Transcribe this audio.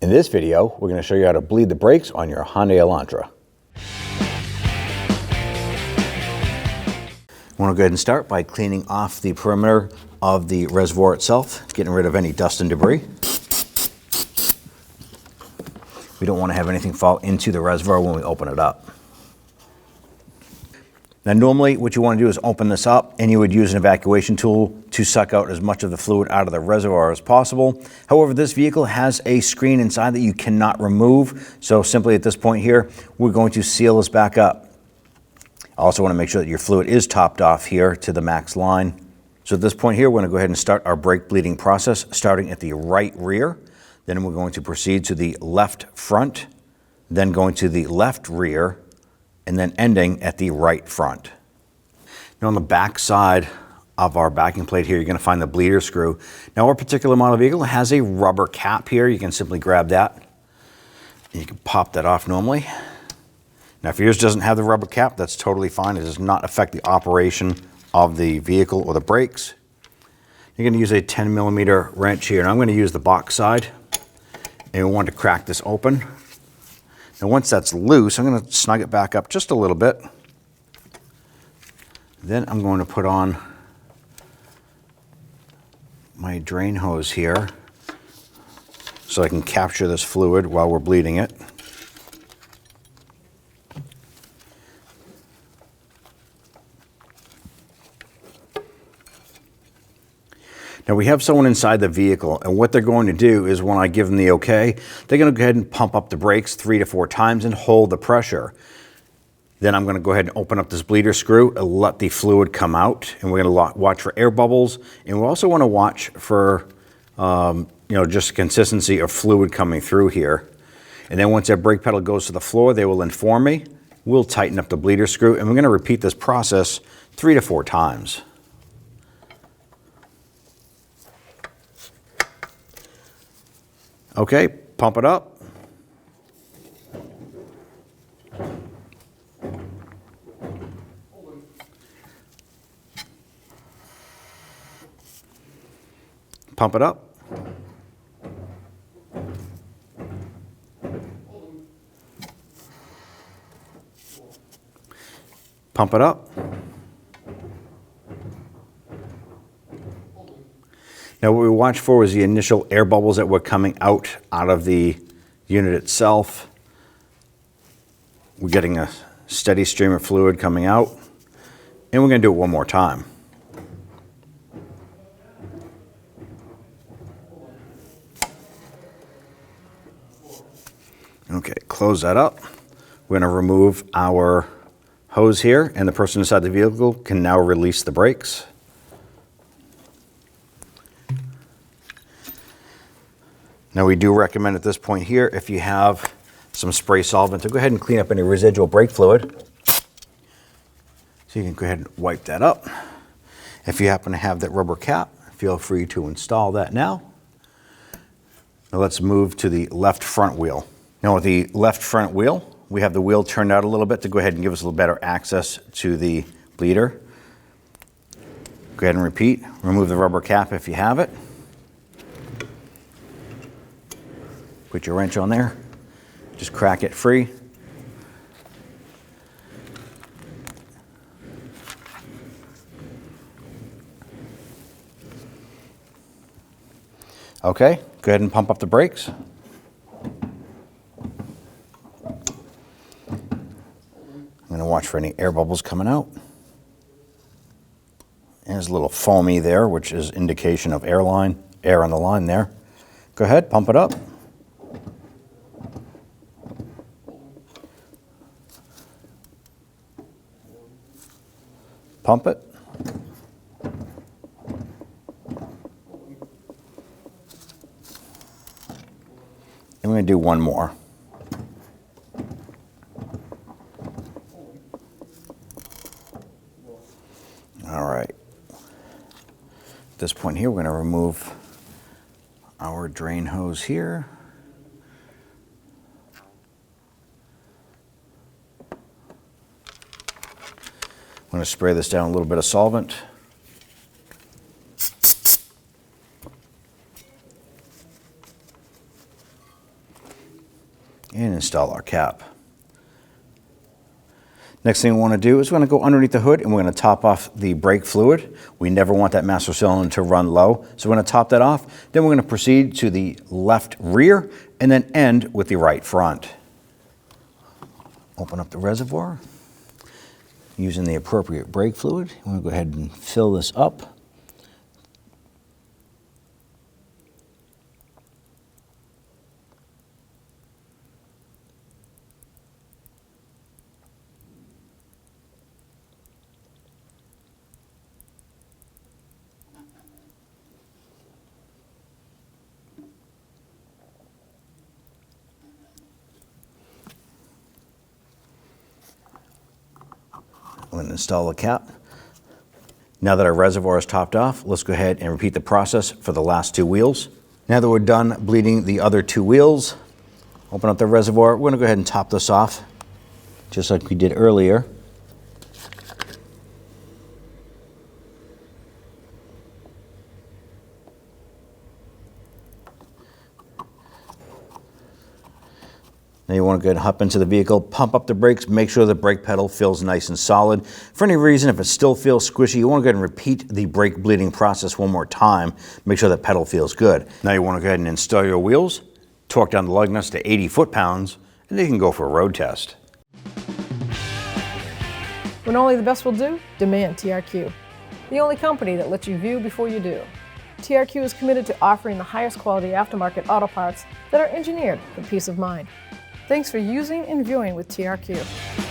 In this video, we're going to show you how to bleed the brakes on your Hyundai Elantra. I want to go ahead and start by cleaning off the perimeter of the reservoir itself, getting rid of any dust and debris. We don't want to have anything fall into the reservoir when we open it up. Now normally what you want to do is open this up and you would use an evacuation tool to suck out as much of the fluid out of the reservoir as possible. However, this vehicle has a screen inside that you cannot remove. So simply at this point here, we're going to seal this back up. I also want to make sure that your fluid is topped off here to the max line. So at this point here, we're going to go ahead and start our brake bleeding process, starting at the right rear. Then we're going to proceed to the left front, then going to the left rear, and then ending at the right front. Now on the back side of our backing plate here, you're going to find the bleeder screw. Now our particular model vehicle has a rubber cap here. You can simply grab that and you can pop that off normally. Now if yours doesn't have the rubber cap, that's totally fine. It does not affect the operation of the vehicle or the brakes. You're going to use a 10mm wrench here, and I'm going to use the box side, and we want to crack this open. Now once that's loose, I'm going to snug it back up just a little bit. Then I'm going to put on my drain hose here so I can capture this fluid while we're bleeding it. Now we have someone inside the vehicle, and what they're going to do is when I give them the okay, they're going to go ahead and pump up the brakes 3 to 4 times and hold the pressure. Then I'm going to go ahead and open up this bleeder screw and let the fluid come out, and we're going to watch for air bubbles, and we also want to watch for just consistency of fluid coming through here. And then once that brake pedal goes to the floor, they will inform me. We'll tighten up the bleeder screw, and we're going to repeat this process 3 to 4 times. Okay, pump it up. Pump it up. Pump it up. Now what we watched for was the initial air bubbles that were coming out of the unit itself. We're getting a steady stream of fluid coming out, and we're going to do it one more time. Okay, close that up. We're going to remove our hose here, and the person inside the vehicle can now release the brakes. Now we do recommend at this point here, if you have some spray solvent, to go ahead and clean up any residual brake fluid. So you can go ahead and wipe that up. If you happen to have that rubber cap, feel free to install that now. Now let's move to the left front wheel. Now with the left front wheel, we have the wheel turned out a little bit to go ahead and give us a little better access to the bleeder. Go ahead and repeat. Remove the rubber cap if you have it. Put your wrench on there, just crack it free. Okay, go ahead and pump up the brakes. I'm going to watch for any air bubbles coming out. There's a little foamy there, which is indication of air on the line there. Go ahead, pump it up. Pump it. And we're going to do one more. All right. At this point here, we're going to remove our drain hose here. I'm going to spray this down a little bit of solvent. and install our cap. Next thing we want to do is we're going to go underneath the hood and we're going to top off the brake fluid. We never want that master cylinder to run low, so we're going to top that off. Then we're going to proceed to the left rear and then end with the right front. Open up the reservoir using the appropriate brake fluid. I'm going to go ahead and fill this up. I'm going to install the cap. Now that our reservoir is topped off, let's go ahead and repeat the process for the last two wheels. Now that we're done bleeding the other two wheels, open up the reservoir. We're going to go ahead and top this off, just like we did earlier. Now you want to go ahead and hop into the vehicle, pump up the brakes, make sure the brake pedal feels nice and solid. For any reason, if it still feels squishy, you want to go ahead and repeat the brake bleeding process one more time. Make sure that pedal feels good. Now you want to go ahead and install your wheels, torque down the lug nuts to 80 foot-pounds, and then you can go for a road test. When only the best will do, demand TRQ. The only company that lets you view before you do. TRQ is committed to offering the highest quality aftermarket auto parts that are engineered for peace of mind. Thanks for using and viewing with TRQ.